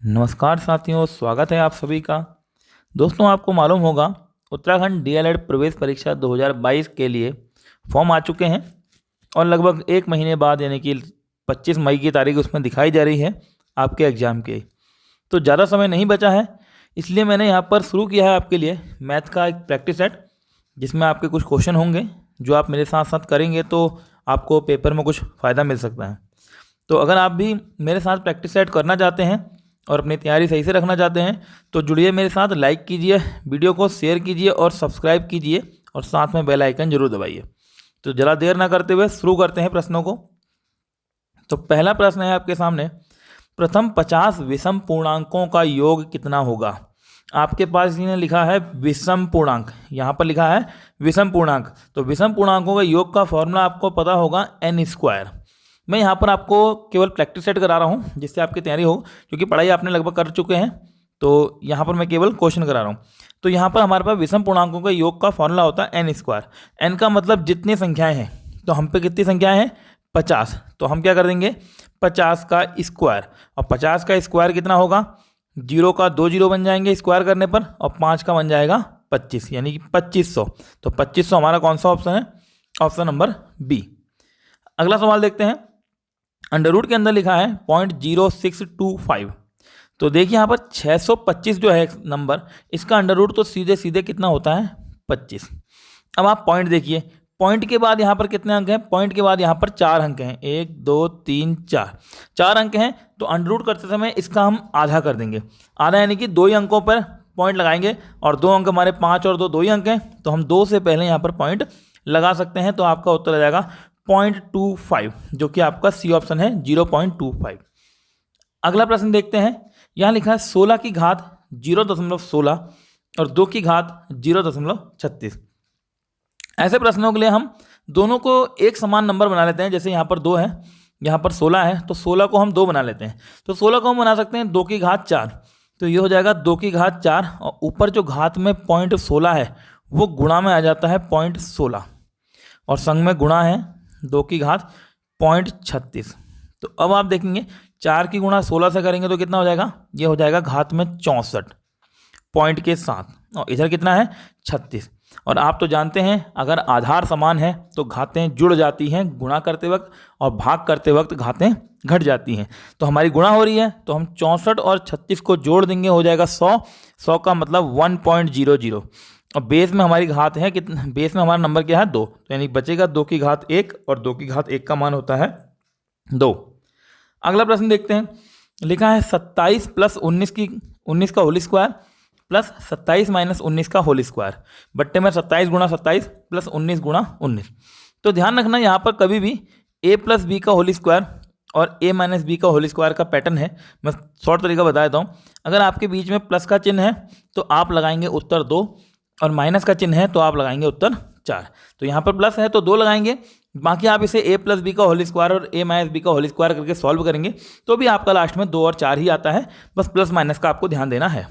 नमस्कार साथियों, स्वागत है आप सभी का। दोस्तों, आपको मालूम होगा उत्तराखंड डीएलएड प्रवेश परीक्षा 2022 के लिए फॉर्म आ चुके हैं और लगभग एक महीने बाद यानी कि 25 मई की तारीख उसमें दिखाई जा रही है आपके एग्ज़ाम के। तो ज़्यादा समय नहीं बचा है, इसलिए मैंने यहाँ पर शुरू किया है आपके लिए मैथ का एक प्रैक्टिस सेट, जिसमें आपके कुछ क्वेश्चन होंगे जो आप मेरे साथ साथ करेंगे तो आपको पेपर में कुछ फ़ायदा मिल सकता है। तो अगर आप भी मेरे साथ प्रैक्टिस सेट करना चाहते हैं और अपनी तैयारी सही से रखना चाहते हैं तो जुड़िए मेरे साथ, लाइक कीजिए, वीडियो को शेयर कीजिए और सब्सक्राइब कीजिए और साथ में बेल आइकन जरूर दबाइए। तो ज़रा देर ना करते हुए शुरू करते हैं प्रश्नों को। तो पहला प्रश्न है आपके सामने, प्रथम 50 विषम पूर्णांकों का योग कितना होगा। आपके पास इन्हें लिखा है विषम पूर्णांक, यहाँ पर लिखा है विषम पूर्णांक। तो विषम पूर्णांकों का योग का फॉर्मूला आपको पता होगा n²। मैं यहाँ पर आपको केवल प्रैक्टिस सेट करा रहा हूँ जिससे आपकी तैयारी हो, क्योंकि पढ़ाई आपने लगभग कर चुके हैं। तो यहाँ पर मैं केवल क्वेश्चन करा रहा हूँ। तो यहाँ पर हमारे पास विषम पूर्णांकों का योग का फॉर्मूला होता है n²। n का मतलब जितनी संख्याएं हैं, तो हम पे कितनी संख्याएं हैं 50। तो हम क्या कर देंगे 50 का स्क्वायर, और 50 का स्क्वायर कितना होगा, 0 का 2 जीरो बन जाएंगे स्क्वायर करने पर, और 5 का बन जाएगा 25 यानी कि 2500। तो 2500 हमारा कौन सा ऑप्शन है, ऑप्शन नंबर बी। अगला सवाल देखते हैं। अंडर रूट के अंदर लिखा है 0.0625। तो देखिए यहाँ पर 625 जो है नंबर, इसका अंडर रूट तो सीधे सीधे कितना होता है 25। अब आप पॉइंट देखिए, पॉइंट के बाद यहाँ पर कितने अंक हैं, पॉइंट के बाद यहाँ पर 4 अंक हैं, 1 2 3 4, 4 अंक हैं। तो अंडर रूट करते समय इसका हम आधा कर देंगे, आधा यानी कि 2 ही अंकों पर पॉइंट लगाएंगे, और 2 अंक हमारे 5 और 2 ही अंक हैं, तो हम 2 से पहले यहाँ पर पॉइंट लगा सकते हैं। तो आपका उत्तर आ जाएगा 0.25, जो कि आपका सी ऑप्शन है 0.25। अगला प्रश्न देखते हैं। यहाँ लिखा है 16 की घात 0.16 और 2 की घात 0.36। ऐसे प्रश्नों के लिए हम दोनों को एक समान नंबर बना लेते हैं। जैसे यहाँ पर 2 है, यहाँ पर 16 है, तो 16 को हम 2 बना लेते हैं। तो 16 को हम बना सकते हैं 2 की घात 4। तो ये हो जाएगा 2 की घात 4, और ऊपर जो घात में 0.16 है वो गुणा में आ जाता है 0.16, और संग में गुणा है 2 की घात 0.36। तो अब आप देखेंगे 4 की गुणा 16 से करेंगे तो कितना हो जाएगा, ये हो जाएगा घात में 64 पॉइंट के साथ, और इधर कितना है 36। और आप तो जानते हैं अगर आधार समान है तो घातें जुड़ जाती हैं गुणा करते वक्त, और भाग करते वक्त घातें घट जाती हैं। तो हमारी गुणा हो रही है तो हम 64 और 36 को जोड़ देंगे, हो जाएगा 100। 100 का मतलब 1.00, और बेस में हमारी घात है कितना, बेस में हमारा नंबर क्या है 2, तो यानी बचेगा 2 की घात 1, और 2 की घात 1 का मान होता है 2। अगला प्रश्न देखते हैं। लिखा है 27 प्लस 19 का होल स्क्वायर प्लस 27 माइनस 19 का होल स्क्वायर बट्टे में 27 गुणा 27 प्लस 19 गुणा 19। तो ध्यान रखना यहाँ पर कभी भी a प्लस बी का होल स्क्वायर और a माइनस बी का होल स्क्वायर का पैटर्न है। मैं शॉर्ट तरीका बता देता हूँ। अगर आपके बीच में प्लस का चिन्ह है तो आप लगाएंगे उत्तर 2, और माइनस का चिन्ह है तो आप लगाएंगे उत्तर 4। तो यहाँ पर प्लस है तो 2 लगाएंगे, बाकी आप इसे a प्लस बी का होल स्क्वायर और a माइनस बी का होल स्क्वायर करके सॉल्व करेंगे तो भी आपका लास्ट में 2 और 4 ही आता है। बस प्लस माइनस का आपको ध्यान देना है।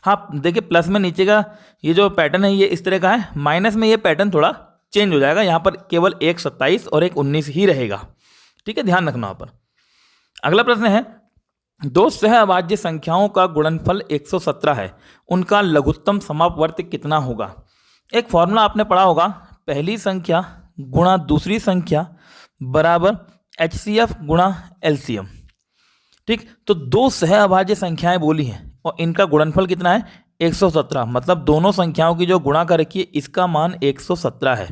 हाँ देखिए, प्लस में नीचे का ये जो पैटर्न है ये इस तरह का है, माइनस में ये पैटर्न थोड़ा चेंज हो जाएगा। यहाँ पर केवल एक 27 और एक 19 ही रहेगा। ठीक है, ध्यान रखना। पर अगला प्रश्न है, दो सहअभाज्य संख्याओं का गुणनफल 117 है, उनका लघुत्तम समापवर्ती कितना होगा। एक फॉर्मूला आपने पढ़ा होगा, पहली संख्या गुणा दूसरी संख्या बराबर HCF गुणा LCM। ठीक, तो दो सहअभाज्य संख्याएं बोली हैं और इनका गुणनफल कितना है 117, मतलब दोनों संख्याओं की जो गुणा कर रखी है इसका मान 117 है।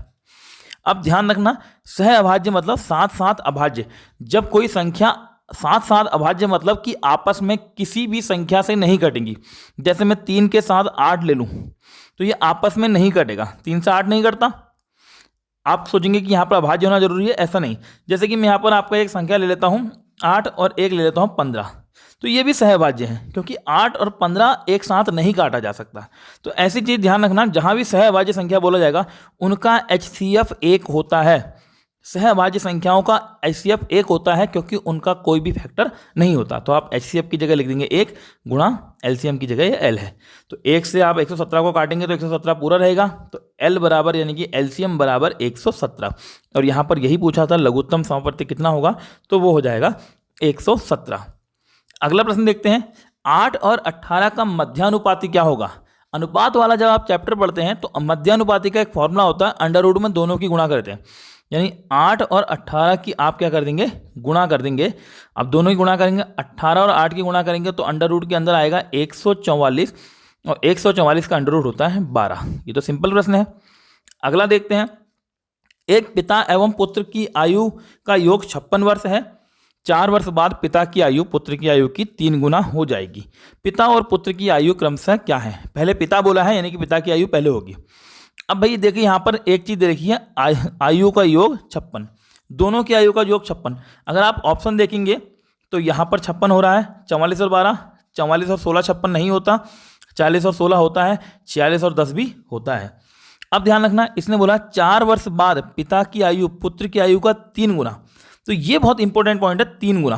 अब ध्यान रखना, सहअभाज्य मतलब साथ साथ अभाज्य। जब कोई संख्या साथ साथ अभाज्य मतलब कि आपस में किसी भी संख्या से नहीं कटेंगी। जैसे मैं 3 के साथ 8 ले लूं तो ये आपस में नहीं कटेगा, 3 से 8 नहीं कटता। आप सोचेंगे कि यहाँ पर अभाज्य होना जरूरी है, ऐसा नहीं। जैसे कि मैं यहाँ पर आपका एक संख्या ले लेता हूँ 8 और एक ले लेता हूँ 15, तो ये भी सहअभाज्य है क्योंकि 8 और 15 एक साथ नहीं काटा जा सकता। तो ऐसी चीज़ ध्यान रखना, जहाँ भी सहअभाज्य संख्या बोला जाएगा उनका HCF 1 होता है। सहअभाज्य संख्याओं का HCF 1 होता है क्योंकि उनका कोई भी फैक्टर नहीं होता। तो आप HCF की जगह लिख देंगे 1 गुणा LCM की जगह ये L है। तो 1 से आप 117 को काटेंगे तो 117 पूरा रहेगा, तो L बराबर यानी कि LCM बराबर 117। और यहाँ पर यही पूछा था लघुत्तम समापवर्ती कितना होगा, तो वो हो जाएगा 117। अगला प्रश्न देखते हैं। 8 और 18 का मध्यानुपाती क्या होगा? अनुपात वाला जब आप चैप्टर पढ़ते हैं तो मध्यानुपाती का एक फॉर्मूला होता है, अंडर रूट में दोनों की गुणा करते हैं, यानी 8 और 18 की आप क्या कर देंगे? गुणा कर देंगे। अब दोनों की गुणा करेंगे, 18 और 8 की गुणा करेंगे तो अंडर रूट के अंदर आएगा 144, और 144 का अंडर रूट होता है 12। ये तो सिंपल प्रश्न है। अगला देखते हैं, एक पिता एवं पुत्र की आयु का योग 56 वर्ष है। 4 वर्ष बाद पिता की आयु पुत्र की आयु की 3 गुना हो जाएगी। पिता और पुत्र की आयु क्रमशः क्या है? पहले पिता बोला है, यानी कि पिता की आयु पहले होगी। अब भाई देखिए यहाँ पर एक चीज़ देखिए, आयु का योग 56, दोनों की आयु का योग 56। अगर आप ऑप्शन देखेंगे तो यहाँ पर 56 हो रहा है, 44 और 12, 44 और 16 56 नहीं होता, 40 और 16 होता है, 46 और 10 भी होता है। अब ध्यान रखना, इसने बोला 4 वर्ष बाद पिता की आयु पुत्र की आयु का 3 गुना, तो ये बहुत इंपॉर्टेंट पॉइंट है। 3 गुना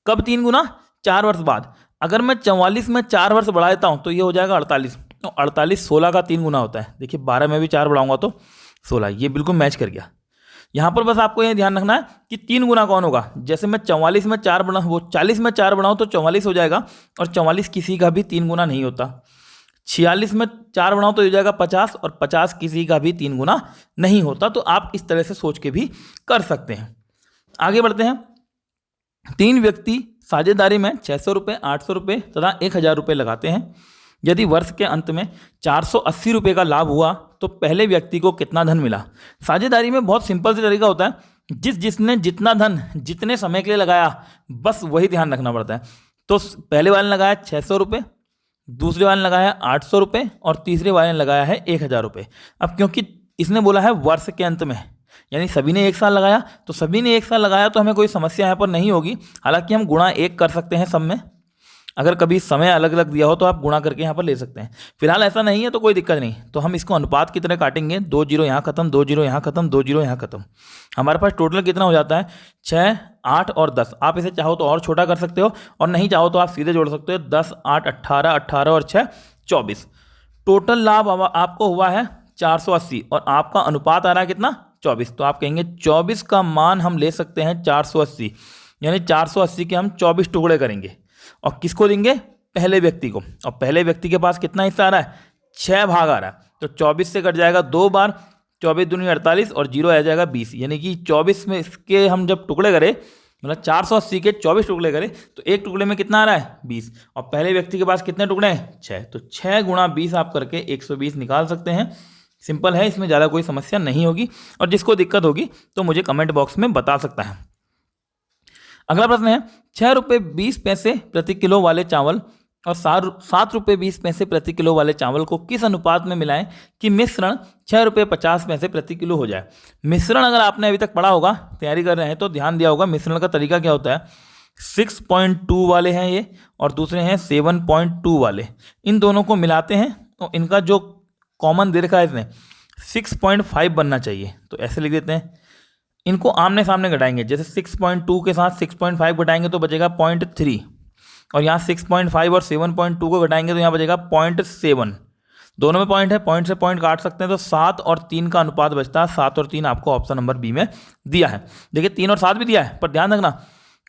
कब? 3 गुना 4 वर्ष बाद। अगर मैं 44 में 4 वर्ष बढ़ा देता हूँ तो ये हो जाएगा 48, तो 48 16 का 3 गुना होता है। देखिए 12 में भी 4 बढ़ाऊंगा तो 16, ये बिल्कुल मैच कर गया। यहाँ पर बस आपको ये ध्यान रखना है कि 3 गुना कौन होगा। जैसे मैं 44 में 4 बढ़ा, वो 40 में 4 बढ़ाऊँ तो 44 हो जाएगा, और 44 किसी का भी 3 गुना नहीं होता। 46 में 4 बढ़ाऊँ तो हो जाएगा 50, और 50 किसी का भी 3 गुना नहीं होता। तो आप इस तरह से सोच के भी कर सकते हैं। आगे बढ़ते हैं। 3 व्यक्ति साझेदारी में 600 रुपये, 800 रुपये तथा 1000 रुपये लगाते हैं। यदि वर्ष के अंत में 480 रुपये का लाभ हुआ तो पहले व्यक्ति को कितना धन मिला? साझेदारी में बहुत सिंपल सा तरीका होता है, जिसने जितना धन जितने समय के लिए लगाया बस वही ध्यान रखना पड़ता है। तो पहले वाले ने लगाया 600 रुपये, दूसरे वाले ने लगाया 800 रुपये, और तीसरे वाले ने लगाया है 1000 रुपये। अब क्योंकि इसने बोला है वर्ष के अंत में, यानी सभी ने 1 साल लगाया, तो सभी ने 1 साल लगाया तो हमें कोई समस्या यहाँ पर नहीं होगी। हालांकि हम गुणा 1 कर सकते हैं सब में, अगर कभी समय अलग अलग दिया हो तो आप गुणा करके यहाँ पर ले सकते हैं। फिलहाल ऐसा नहीं है तो कोई दिक्कत नहीं, तो हम इसको अनुपात की तरह काटेंगे। 2 जीरो यहाँ खत्म, 2 जीरो यहाँ खत्म, 2 जीरो यहाँ खत्म। हमारे पास टोटल कितना हो जाता है? 6, 8 और 10। आप इसे चाहो तो और छोटा कर सकते हो, और नहीं चाहो तो आप सीधे जोड़ सकते हो। 10, 8, 18, 18 और 6 24। टोटल लाभ आपको हुआ है 480, और आपका अनुपात आ रहा है कितना? 24। तो आप कहेंगे 24 का मान हम ले सकते हैं 480, यानी 480 के हम 24 टुकड़े करेंगे और किसको देंगे? पहले व्यक्ति को। और पहले व्यक्ति के पास कितना हिस्सा आ रहा है? 6 भाग आ रहा है, तो 24 से कट जाएगा 2 बार, 24 दूनी 48 और 0 आ जाएगा 20, यानी कि 24 में इसके हम जब टुकड़े करें, मतलब 480 के 24 टुकड़े करें तो एक टुकड़े में कितना आ रहा है? 20। और पहले व्यक्ति के पास कितने टुकड़े हैं? 6। तो 6 गुणा 20 आप करके 120 निकाल सकते हैं। सिंपल है, इसमें ज़्यादा कोई समस्या नहीं होगी, और जिसको दिक्कत होगी तो मुझे कमेंट बॉक्स में बता सकता है। अगला प्रश्न है, 6 रुपये 20 पैसे प्रति किलो वाले चावल और 7 रुपये 20 पैसे प्रति किलो वाले चावल को किस अनुपात में मिलाएं कि मिश्रण 6 रुपये 50 पैसे प्रति किलो हो जाए? मिश्रण अगर आपने अभी तक पढ़ा होगा, तैयारी कर रहे हैं तो ध्यान दिया होगा। मिश्रण का तरीका क्या होता है? 6.2 वाले हैं ये, और दूसरे हैं 7.2 वाले। इन दोनों को मिलाते हैं तो इनका जो कॉमन दे रखा है इसने 6.5 बनना चाहिए, तो ऐसे लिख देते हैं। इनको आमने सामने घटाएंगे, जैसे 6.2 के साथ 6.5 घटाएंगे तो बचेगा 0.3, और यहाँ 6.5 और 7.2 को घटाएंगे तो यहाँ बचेगा 0.7। दोनों में पॉइंट है, पॉइंट से पॉइंट काट सकते हैं, तो 7 और 3 का अनुपात बचता है। 7 और 3 आपको ऑप्शन नंबर बी में दिया है। देखिए 3 और 7 भी दिया है, पर ध्यान रखना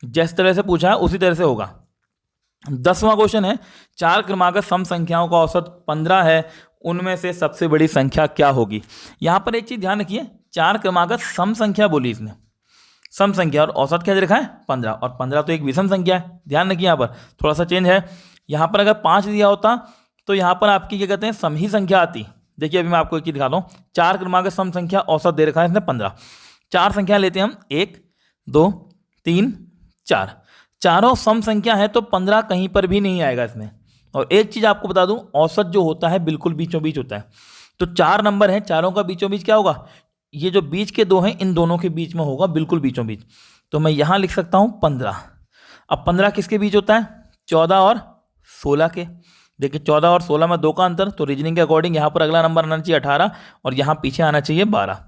जिस तरह से पूछा है उसी तरह से होगा। 10वां क्वेश्चन है, 4 क्रमागत सम संख्याओं का औसत 15 है, उनमें से सबसे बड़ी संख्या क्या होगी? यहाँ पर एक चीज ध्यान रखिए, 4 क्रमागत सम संख्या बोली इसने, सम संख्या, और औसत क्या दे रखा है? 15, और 15 तो एक विषम संख्या है। ध्यान रखिए यहाँ पर थोड़ा सा चेंज है। यहाँ पर अगर 5 दिया होता तो यहाँ पर आपकी क्या कहते हैं? सम ही संख्या आती। देखिए अभी मैं आपको एक चीज दिखाता हूँ। 4 क्रमागत सम संख्या, औसत दे रखा है इसने 15। 4 संख्या लेते हैं हम, 1, 2, 3, 4। चारों सम संख्या है तो 15 कहीं पर भी नहीं आएगा इसमें। और एक चीज आपको बता दूं, औसत जो होता है बिल्कुल बीचों बीच होता है। तो 4 नंबर है, चारों का बीचों बीच क्या होगा? ये जो बीच के 2 हैं इन दोनों के बीच में होगा, बिल्कुल बीचों बीच। तो मैं यहां लिख सकता हूं 15। अब 15 किसके बीच होता है? 14 और 16 के। देखिए 14 और 16 में 2 का अंतर, तो रीजनिंग के अकॉर्डिंग यहाँ पर अगला नंबर आना चाहिए 18, और यहाँ पीछे आना चाहिए 12।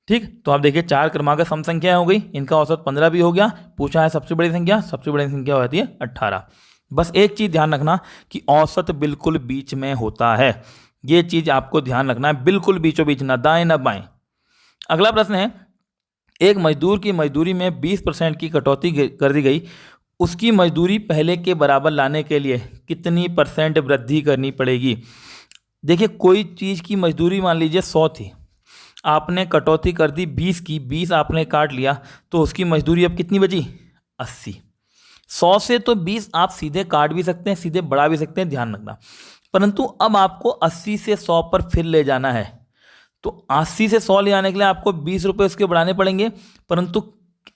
ठीक, तो आप देखिए 4 क्रमागत सम संख्या हो गई, इनका औसत 15 भी हो गया। पूछा है सबसे बड़ी संख्या, सबसे बड़ी संख्या हो जाती है 18। बस एक चीज ध्यान रखना कि औसत बिल्कुल बीच में होता है, ये चीज आपको ध्यान रखना है, बिल्कुल बीचों बीच, ना दाएं ना बाएं। अगला प्रश्न है, एक मजदूर की मजदूरी में 20% की कटौती कर दी गई, उसकी मजदूरी पहले के बराबर लाने के लिए कितनी % वृद्धि करनी पड़ेगी। देखिए, कोई चीज़ की मजदूरी मान लीजिए 100 थी, आपने कटौती कर दी 20 की, 20 आपने काट लिया, तो उसकी मजदूरी अब कितनी बची, 80। 100 से तो 20 आप सीधे काट भी सकते हैं, सीधे बढ़ा भी सकते हैं, ध्यान रखना। परंतु अब आपको 80 से 100 पर फिर ले जाना है, तो 80 से 100 ले जाने के लिए आपको 20 रुपये उसके बढ़ाने पड़ेंगे। परंतु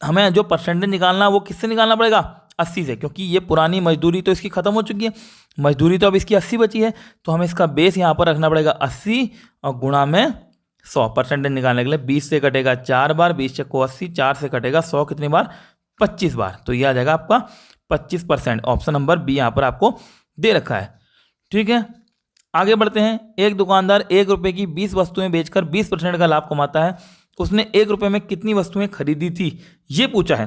हमें जो परसेंटेज निकालना है वो किससे निकालना पड़ेगा, 80 से, क्योंकि ये पुरानी मजदूरी तो इसकी ख़त्म हो चुकी है, मजदूरी तो अब इसकी 80 बची है, तो हमें इसका बेस यहाँ पर रखना पड़ेगा 80 और गुणा में 100। परसेंटेज निकालने के लिए 20 से कटेगा 4 बार, 20 चक्को 80, 4 से कटेगा 100 कितनी बार, 25 बार, तो ये आ जाएगा आपका 25%। ऑप्शन नंबर बी यहाँ पर आपको दे रखा है। ठीक है, आगे बढ़ते हैं। एक दुकानदार 1 रुपये की 20 वस्तुएं बेचकर 20% का लाभ कमाता है। उसने 1 रुपये में कितनी वस्तुएं खरीदी थी, ये पूछा है।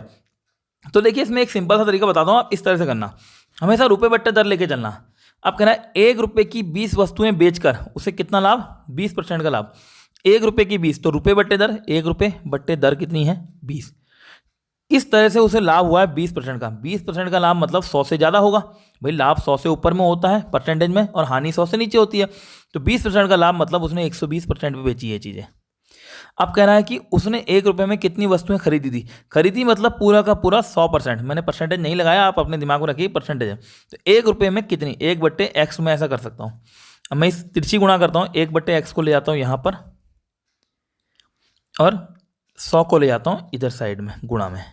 तो देखिए, इसमें एक सिंपल सा तरीका बताता हूँ, आप इस तरह से करना, हमेशा रुपये बट्टे दर लेके चलना। आप कहना है 1 रुपये की 20 वस्तुएं बेचकर उसे कितना लाभ, 20% का लाभ। 1 रुपये की 20 तो रुपये बट्टे दर, 1 रुपये बट्टे दर कितनी है, 20। इस तरह से उसे लाभ हुआ है 20% का। 20% का लाभ मतलब 100 से ज़्यादा होगा, भाई लाभ 100 से ऊपर में होता है परसेंटेज में, और हानि 100 से नीचे होती है। तो 20% का लाभ मतलब उसने 120% पे बेची है चीज़ें। अब कह रहा है कि उसने 1 रुपये में कितनी वस्तुएं खरीदी थी। खरीदी मतलब पूरा का पूरा 100%, मैंने परसेंटेज नहीं लगाया, आप अपने दिमाग में रखिए परसेंटेज है। तो 1 रुपये में कितनी, 1/x में ऐसा कर सकता हूँ। अब मैं इस तिरछी गुणा करता हूँ, 1/x को ले जाता हूँ यहाँ पर और 100 को ले जाता हूँ इधर साइड में गुणा में।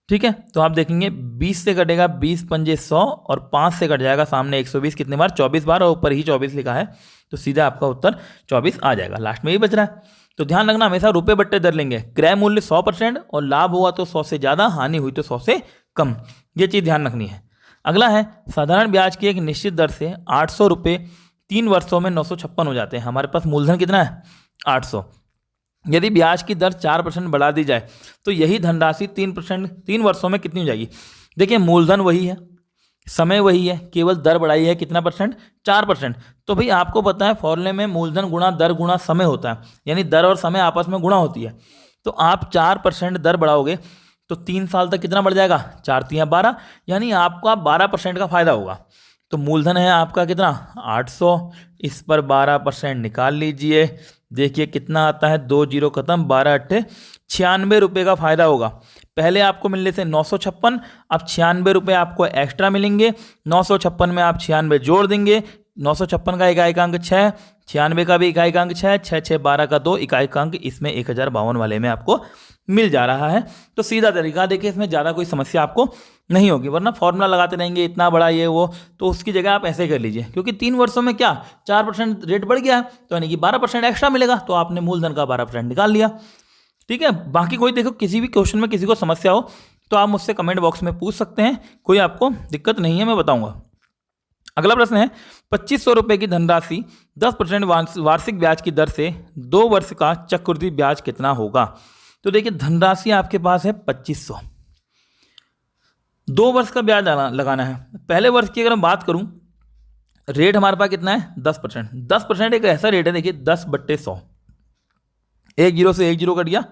ठीक है, तो आप देखेंगे 20 से कटेगा 20 पंजे 100 और 5 से कट जाएगा सामने 120 कितने बार, 24 बार, और ऊपर ही 24 लिखा है, तो सीधा आपका उत्तर 24 आ जाएगा। लास्ट में ही बच रहा है। तो ध्यान रखना, हमेशा रुपये बट्टे दर लेंगे। क्रय मूल्य 100% और लाभ हुआ तो 100 से ज़्यादा, हानि हुई तो 100 से कम, ये चीज़ ध्यान रखनी है। अगला है, साधारण ब्याज की एक निश्चित दर से 800 रुपये 3 वर्षों में 956 हो जाते हैं। हमारे पास मूलधन कितना है, 800। यदि ब्याज की दर 4% बढ़ा दी जाए तो यही धनराशि 3 वर्षों में कितनी हो जाएगी। देखिए, मूलधन वही है, समय वही है, केवल दर बढ़ाई है कितना %, 4%। तो भाई आपको पता है फॉर्मूले में मूलधन गुणा दर गुणा समय होता है, यानी दर और समय आपस में गुणा होती है। तो आप 4% दर बढ़ाओगे तो 3 साल तक कितना बढ़ जाएगा, 4 3 12, यानी आपका 12% का फायदा होगा। तो मूलधन है आपका कितना, 800, इस पर 12% निकाल लीजिए, देखिए कितना आता है, 2 जीरो खत्म, 12 अट्ठे 96 रुपये का फायदा होगा। पहले आपको मिलने से 956, अब 96 रुपये आपको एक्स्ट्रा मिलेंगे। 956 में आप 96 जोड़ देंगे, 956 का इकाई अंक 6, 96 का भी इकाई अंक 6, 6 6 12 का 2 इकाई अंक, इसमें 1052 वाले में आपको मिल जा रहा है। तो सीधा तरीका, देखिए इसमें ज़्यादा कोई समस्या आपको नहीं होगी, वरना फॉर्मूला लगाते रहेंगे इतना बड़ा ये वो, तो उसकी जगह आप ऐसे कर लीजिए, क्योंकि 3 वर्षों में क्या 4% रेट बढ़ गया है, तो यानी कि 12% एक्स्ट्रा मिलेगा, तो आपने मूलधन का 12% निकाल लिया। ठीक है, बाकी कोई देखो किसी भी क्वेश्चन में किसी को समस्या हो तो आप मुझसे कमेंट बॉक्स में पूछ सकते हैं, कोई आपको दिक्कत नहीं है, मैं बताऊंगा। अगला प्रश्न है, 2500 रुपये की धनराशि 10% वार्षिक ब्याज की दर से 2 वर्ष का चक्रवृद्धि ब्याज कितना होगा। तो देखिए, धनराशि आपके पास है 2500, 2 वर्ष का ब्याज लगाना है। पहले वर्ष की अगर मैं बात करूं, रेट हमारे पास कितना है, 10%। 10% एक ऐसा रेट है, देखिए 10/100, एक जीरो से एक जीरो कट गया,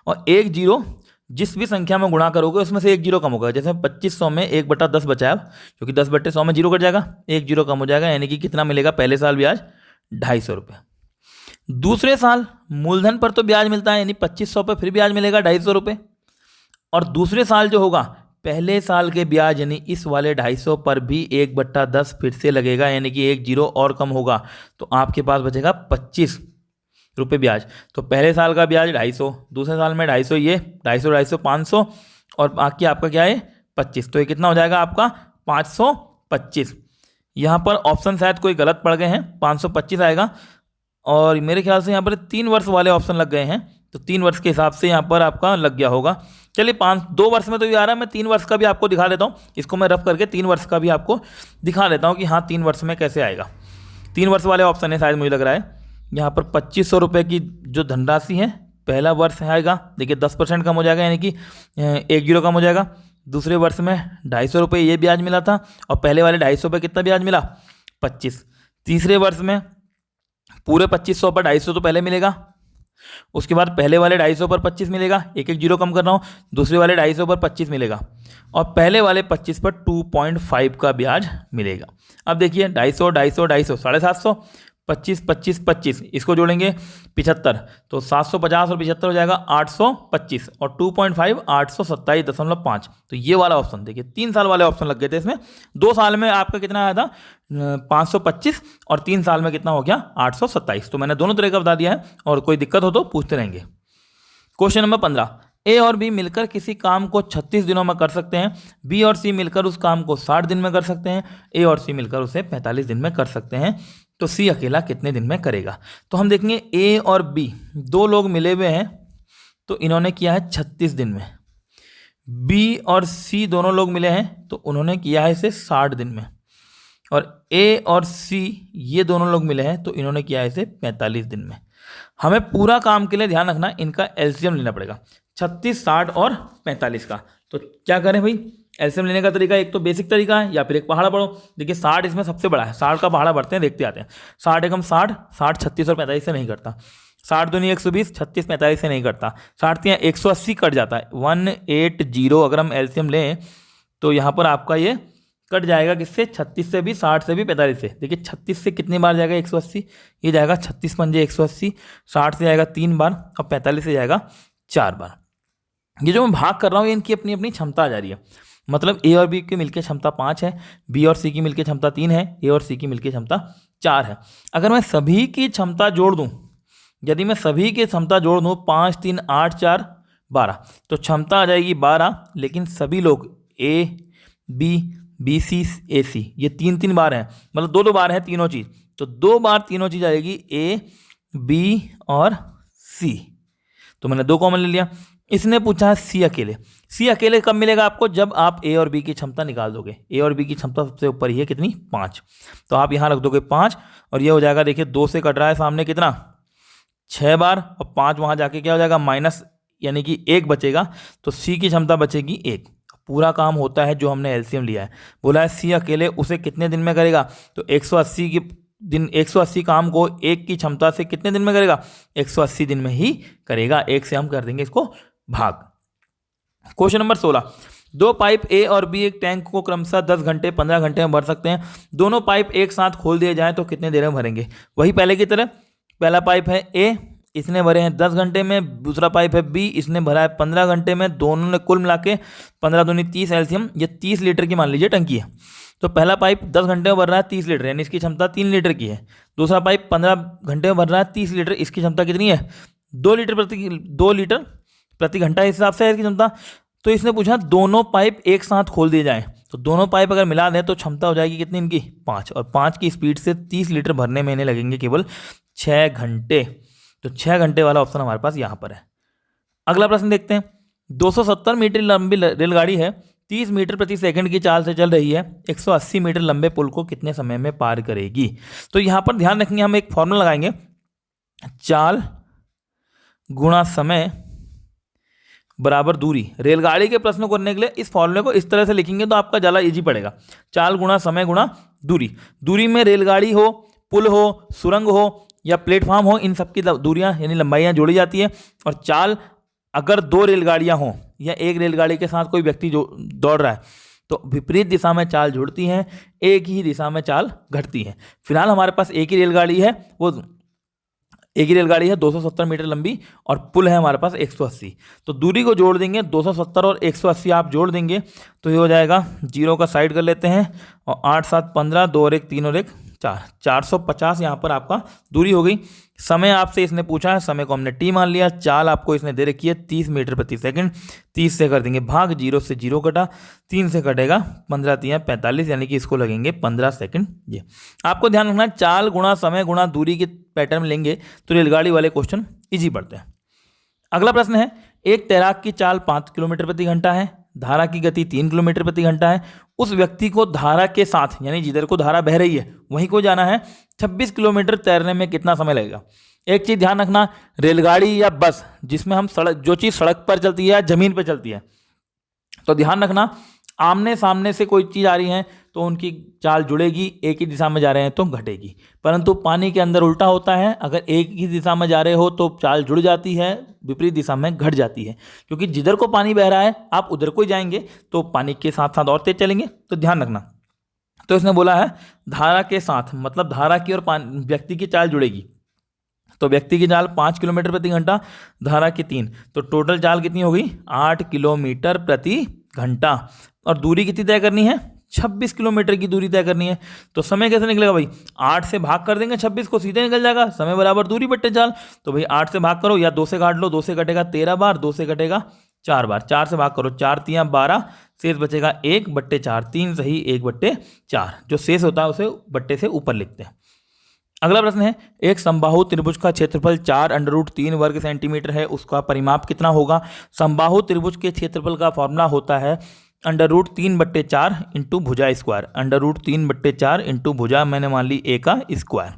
और एक जीरो जिस भी संख्या में गुणा करोगे उसमें से एक जीरो कम होगा। जैसे 2500 में 1/10 बचाया, क्योंकि 10/100 में जीरो कट जाएगा, एक जीरो कम हो जाएगा, यानी कि कितना मिलेगा, पहले साल ब्याज 250 रुपये। दूसरे साल मूलधन पर तो ब्याज मिलता है, यानी 2500 पर फिर ब्याज मिलेगा 250 रुपये, और दूसरे साल जो होगा पहले साल के ब्याज यानी इस वाले 250 पर भी 1/10 फिर से लगेगा, यानी कि एक जीरो और कम होगा, तो आपके पास बचेगा 25 रुपये ब्याज। तो पहले साल का ब्याज 250, दूसरे साल में 250, ये 250 500, और बाकी आपका क्या है 25, तो ये कितना हो जाएगा आपका 525। यहाँ पर ऑप्शन शायद कोई गलत पड़ गए हैं, 525 आएगा, और मेरे ख्याल से यहाँ पर 3 वर्ष वाले ऑप्शन लग गए हैं, तो 3 वर्ष के हिसाब से यहाँ पर आपका लग गया होगा। चलिए 2 वर्ष में तो ये आ रहा है, मैं 3 वर्ष का भी आपको दिखा देता हूँ, इसको मैं रफ करके 3 वर्ष का भी आपको दिखा देता हूँ कि हाँ 3 वर्ष में कैसे आएगा। 3 वर्ष वाले ऑप्शन है शायद, मुझे लग रहा है यहाँ पर 2500 रुपये की जो धनराशि है, पहला वर्ष आएगा, देखिए 10% कम हो जाएगा, यानी कि एक जीरो कम हो जाएगा। दूसरे वर्ष में 250 रुपये ये ब्याज मिला था, और पहले वाले 250 पे कितना ब्याज मिला, 25। तीसरे वर्ष में पूरे 2500 पर 250 तो पहले मिलेगा, उसके बाद पहले वाले 250 पर 25 मिलेगा, एक एक जीरो कम कर रहा हूँ, दूसरे वाले 250 पर 25 मिलेगा और पहले वाले 25 पर 2.5 का ब्याज मिलेगा। अब देखिए 250 250 250 750, 25 25 25 इसको जोड़ेंगे 75, तो 750 और 75 हो जाएगा 825 और 2.5 827.5। तो ये वाला ऑप्शन देखिए 3 साल वाले ऑप्शन लग गए थे इसमें। 2 साल में आपका कितना आया था 525 और 3 साल में कितना हो गया 827। तो मैंने दोनों तरह का बता दिया है और कोई दिक्कत हो तो पूछते रहेंगे। क्वेश्चन नंबर 15, ए और बी मिलकर किसी काम को 36 दिनों में कर सकते हैं, बी और सी मिलकर उस काम को 60 दिन में कर सकते हैं, ए और सी मिलकर उसे 45 दिन में कर सकते हैं, तो सी अकेला कितने दिन में करेगा। तो हम देखेंगे ए और बी दो लोग मिले हुए हैं तो इन्होंने किया है 36 दिन में, बी और सी दोनों लोग मिले हैं तो उन्होंने किया है इसे 60 दिन में, और ए और सी ये दोनों लोग मिले हैं तो इन्होंने किया है इसे 45 दिन में। हमें पूरा काम के लिए ध्यान रखना इनका एलसीएम लेना पड़ेगा 36, 60 और 45 का। तो क्या करें भाई, एलसीएम लेने का तरीका एक तो बेसिक तरीका है या फिर एक पहाड़ा पढ़ो। देखिए 60 इसमें सबसे बड़ा है, 60 का पहाड़ा बढ़ते हैं, देखते आते हैं। 60 एकम 60, 60 36 और 45 से नहीं करता, 60 दूनी 120, 36 45 से नहीं करता, 60 तियां 180 कट जाता है 180। अगर हम एलसीएम लें तो यहाँ पर आपका ये कट जाएगा किससे, 36 से भी, 60 से भी, 45 से। देखिए 36 से कितनी बार जाएगा 180, ये जाएगा 36 पंजे 180, 60 से जाएगा 3 बार और 45 से जाएगा 4 बार। ये जो मैं भाग कर रहा हूँ ये इनकी अपनी अपनी क्षमता आ जा रही है। मतलब ए और बी की मिलकर क्षमता 5 है, बी और सी की मिलकर क्षमता 3 है, ए और सी की मिलकर क्षमता 4 है। अगर मैं सभी की क्षमता जोड़ दूँ, यदि मैं सभी की क्षमता जोड़ दूँ 5 3 8 4 12, तो क्षमता आ जाएगी 12। लेकिन सभी लोग ए बी बी सी ए सी ये 3 बार हैं, मतलब 2 बार हैं तीनों चीज़, तो 2 बार तीनों चीज़ आएगी ए बी और सी। तो मैंने 2 कॉमन ले लिया। इसने पूछा है सी अकेले। सी अकेले कब मिलेगा आपको, जब आप ए और बी की क्षमता निकाल दोगे। ए और बी की क्षमता सबसे ऊपर ही है कितनी, 5, तो आप यहाँ रख दोगे 5 और ये हो जाएगा, देखिए 2 से कट रहा है सामने कितना 6 बार और 5 वहाँ जाके क्या हो जाएगा माइनस, यानी कि 1 बचेगा, तो सी की क्षमता बचेगी 1। पूरा काम होता है जो हमने एलसीएम लिया है, बोला है सी अकेले उसे कितने दिन में करेगा, तो 180 काम को 1 की क्षमता से कितने दिन में करेगा, 180 दिन में ही करेगा। 1 से हम कर देंगे इसको भाग। क्वेश्चन नंबर 16, 2 पाइप ए और बी एक टैंक को क्रमशः 10 घंटे 15 घंटे में भर सकते हैं। दोनों पाइप एक साथ खोल दिए जाएं तो कितने देर में भरेंगे। वही पहले की तरह, पहला पाइप है ए, इसने भरे हैं 10 घंटे में, दूसरा पाइप है बी, इसने भरा है 15 घंटे में। दोनों ने कुल मिला के 15 दूनी 30 एलसीएम, ये 30 लीटर की मान लीजिए टंकी है। तो पहला पाइप 10 घंटे में भर रहा है 30 लीटर, यानी इसकी क्षमता 3 लीटर की है। दूसरा पाइप 15 घंटे में भर रहा है 30 लीटर, इसकी क्षमता कितनी है 2 लीटर प्रति घंटा इस हिसाब से है इसकी क्षमता। तो इसने पूछा दोनों पाइप एक साथ खोल दिए जाएं, तो दोनों पाइप अगर मिला दें तो क्षमता हो जाएगी कितनी इनकी 5, और 5 की स्पीड से 30 लीटर भरने में इन्हें लगेंगे केवल 6 घंटे। तो 6 घंटे वाला ऑप्शन हमारे पास यहाँ पर है। अगला प्रश्न देखते हैं। 270 मीटर लंबी रेलगाड़ी है, 30 मीटर प्रति सेकंड की चाल से चल रही है, 180 मीटर लंबे पुल को कितने समय में पार करेगी। तो यहाँ पर ध्यान रखेंगे, हम एक फॉर्मूला लगाएंगे, चाल गुणा समय बराबर दूरी। रेलगाड़ी के प्रश्न को करने के लिए इस फॉर्मूले को इस तरह से लिखेंगे तो आपका ज़्यादा इजी पड़ेगा। चाल गुणा समय गुणा दूरी। दूरी में रेलगाड़ी हो, पुल हो, सुरंग हो या प्लेटफॉर्म हो, इन सब की दूरियां यानी लंबाइयां जोड़ी जाती है। और चाल अगर 2 रेलगाड़ियां हों या एक रेलगाड़ी के साथ कोई व्यक्ति जो दौड़ रहा है तो विपरीत दिशा में चाल जुड़ती हैं, एक ही दिशा में चाल घटती है। फिलहाल हमारे पास एक ही रेलगाड़ी है, वो एक ही रेलगाड़ी है 270 मीटर लंबी, और पुल है हमारे पास 180। तो दूरी को जोड़ देंगे, 270 और 180 आप जोड़ देंगे तो ये हो जाएगा, 0 का साइड कर लेते हैं, और 8 7 15, 2 और 1 3 और 1 4, 450 यहाँ पर आपका दूरी हो गई। समय आपसे इसने पूछा है, समय को हमने टी मान लिया। चाल आपको इसने दे रखी है 30 मीटर प्रति सेकंड, 30 से कर देंगे भाग, 0 से 0 कटा, 3 से कटेगा 15 3 45, यानी कि इसको लगेंगे 15 सेकंड। ये आपको ध्यान रखना है, चाल गुणा समय गुणा दूरी के पैटर्न लेंगे तो रेलगाड़ी वाले क्वेश्चन ईजी पड़ते हैं। अगला प्रश्न है, एक तैराक की चाल 5 किलोमीटर प्रति घंटा है, धारा की गति 3 किलोमीटर प्रति घंटा है। उस व्यक्ति को धारा के साथ, यानी जिधर को धारा बह रही है वहीं को जाना है, 26 किलोमीटर तैरने में कितना समय लगेगा। एक चीज़ ध्यान रखना, रेलगाड़ी या बस जिसमें हम जो चीज़ सड़क पर चलती है या जमीन पर चलती है, तो ध्यान रखना आमने सामने से कोई चीज़ आ रही है तो उनकी चाल जुड़ेगी, एक ही दिशा में जा रहे हैं तो घटेगी। परंतु पानी के अंदर उल्टा होता है, अगर एक ही दिशा में जा रहे हो तो चाल जुड़ जाती है, विपरीत दिशा में घट जाती है, क्योंकि जिधर को पानी बह रहा है आप उधर को ही जाएंगे तो पानी के साथ साथ और तेज चलेंगे। तो ध्यान रखना। तो इसने बोला है धारा के साथ, मतलब धारा की और व्यक्ति की चाल जुड़ेगी। तो व्यक्ति की चाल 5 किलोमीटर प्रति घंटा, धारा की 3, तो टोटल चाल कितनी हो गई 8 किलोमीटर प्रति घंटा। और दूरी कितनी तय करनी है 26 किलोमीटर की दूरी तय करनी है। तो समय कैसे निकलेगा भाई, 8 से भाग कर देंगे 26 को, सीधे निकल जाएगा, समय बराबर दूरी बट्टे चाल। तो भाई 8 से भाग करो या 2 से काट लो, 2 से कटेगा 13 बार, 2 से कटेगा 4 बार, 4 से भाग करो 4 तियां 12, शेष बचेगा 1/4, 3 सही 1/4, जो शेष होता है उसे बट्टे से ऊपर लिखते हैं। अगला प्रश्न है एक समबाहु त्रिभुज का क्षेत्रफल 4√3 वर्ग सेंटीमीटर है, उसका परिमाप कितना होगा। समबाहु त्रिभुज के क्षेत्रफल का फॉर्मूला होता है √3/4 इंटू भुजा स्क्वायर, √3/4 इंटू भुजा मैंने मान ली a का स्क्वायर।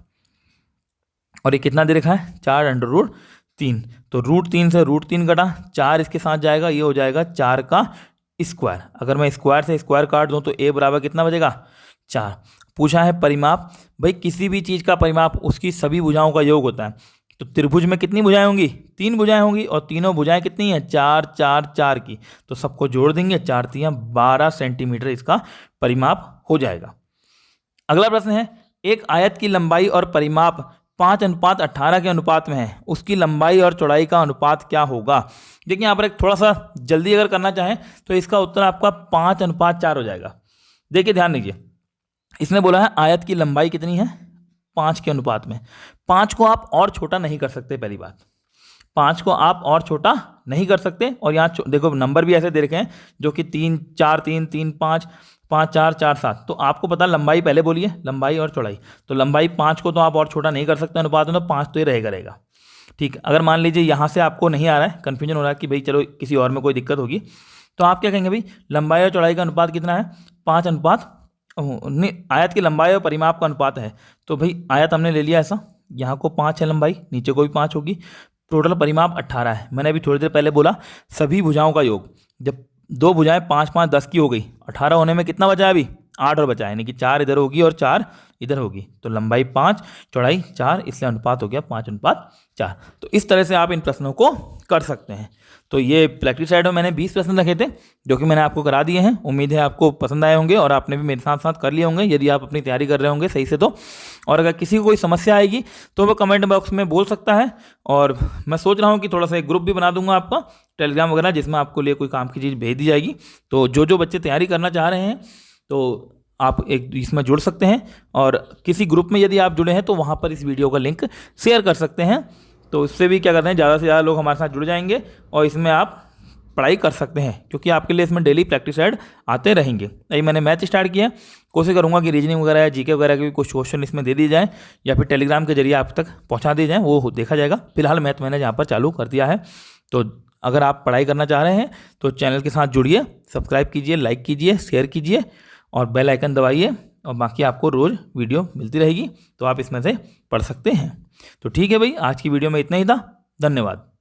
और ये कितना दे रखा है 4√3, तो √3 से √3 कटा, 4 इसके साथ जाएगा, ये हो जाएगा 4 का स्क्वायर। अगर मैं स्क्वायर से स्क्वायर काट दूं तो a बराबर कितना बचेगा 4। पूछा है परिमाप, भाई किसी भी चीज़ का परिमाप उसकी सभी भुजाओं का योग होता है। तो त्रिभुज में कितनी भुजाएं होंगी 3 भुजाएं होंगी, और तीनों भुजाएं कितनी हैं 4 4 4 की, तो सबको जोड़ देंगे, 4 तियां 12 सेंटीमीटर इसका परिमाप हो जाएगा। अगला प्रश्न है एक आयत की लंबाई और परिमाप 5:18 के अनुपात में है, उसकी लंबाई और चौड़ाई का अनुपात क्या होगा। देखिए यहाँ पर एक थोड़ा सा जल्दी अगर करना चाहें तो इसका उत्तर आपका 5:4 हो जाएगा। देखिए ध्यान दीजिए, इसने बोला है आयत की लंबाई कितनी है 5 के अनुपात में। 5 को आप और छोटा नहीं कर सकते, पहली बात 5 को आप और छोटा नहीं कर सकते। और यहाँ देखो नंबर भी ऐसे दे रखे हैं जो कि 3 4 3 3 5 5 4 4 7, तो आपको पता लंबाई पहले बोलिए, लंबाई और चौड़ाई। तो लंबाई 5 को तो आप और छोटा नहीं कर सकते अनुपात में, तो 5 तो ही रहेगा। ठीक, अगर मान लीजिए यहाँ से आपको नहीं आ रहा है, कन्फ्यूजन हो रहा है कि भाई चलो किसी और में कोई दिक्कत होगी, तो आप क्या कहेंगे भाई लंबाई और चौड़ाई का अनुपात कितना है 5 नहीं, आयत की लंबाई और परिमाप का अनुपात है। तो भाई आयत हमने ले लिया ऐसा, यहाँ को 5 है लंबाई, नीचे को भी 5 होगी, टोटल परिमाप 18 है। मैंने अभी थोड़ी देर पहले बोला सभी भुजाओं का योग, जब 2 भुजाएं 5 5 10 की हो गई, 18 होने में कितना बचा है अभी 8 और बचा है, यानी कि 4 इधर होगी और 4 इधर होगी। तो लंबाई 5 चौड़ाई 4, इसलिए अनुपात हो गया 5:4। तो इस तरह से आप इन प्रश्नों को कर सकते हैं। तो ये प्रैक्टिस साइड में मैंने 20 प्रश्न रखे थे जो कि मैंने आपको करा दिए हैं। उम्मीद है आपको पसंद आए होंगे और आपने भी मेरे साथ साथ कर लिए होंगे यदि आप अपनी तैयारी कर रहे होंगे सही से तो। और अगर किसी को कोई समस्या आएगी तो वो कमेंट बॉक्स में बोल सकता है। और मैं सोच रहा हूँ कि थोड़ा सा एक ग्रुप भी बना दूंगा आपका टेलीग्राम वगैरह, जिसमें आपको लिए कोई काम की चीज़ भेज दी जाएगी। तो जो बच्चे तैयारी करना चाह रहे हैं तो आप एक इसमें जुड़ सकते हैं, और किसी ग्रुप में यदि आप जुड़े हैं तो वहाँ पर इस वीडियो का लिंक शेयर कर सकते हैं। तो इससे भी क्या करते हैं ज़्यादा से ज़्यादा लोग हमारे साथ जुड़ जाएंगे और इसमें आप पढ़ाई कर सकते हैं, क्योंकि आपके लिए इसमें डेली प्रैक्टिस ऐड आते रहेंगे। अभी मैंने मैथ स्टार्ट किया, कोशिश करूंगा कि रीजनिंग वगैरह या जीके वगैरह के भी कुछ क्वेश्चन इसमें दे दिए जाएँ या फिर टेलीग्राम के जरिए आप तक पहुंचा दिए जाएँ, वो देखा जाएगा। फिलहाल मैथ मैंने यहाँ पर चालू कर दिया है। तो अगर आप पढ़ाई करना चाह रहे हैं तो चैनल के साथ जुड़िए, सब्सक्राइब कीजिए, लाइक कीजिए, शेयर कीजिए और बेल आइकन दबाइए, और बाकी आपको रोज़ वीडियो मिलती रहेगी तो आप इसमें से पढ़ सकते हैं। तो ठीक है भाई, आज की वीडियो में इतना ही था। धन्यवाद।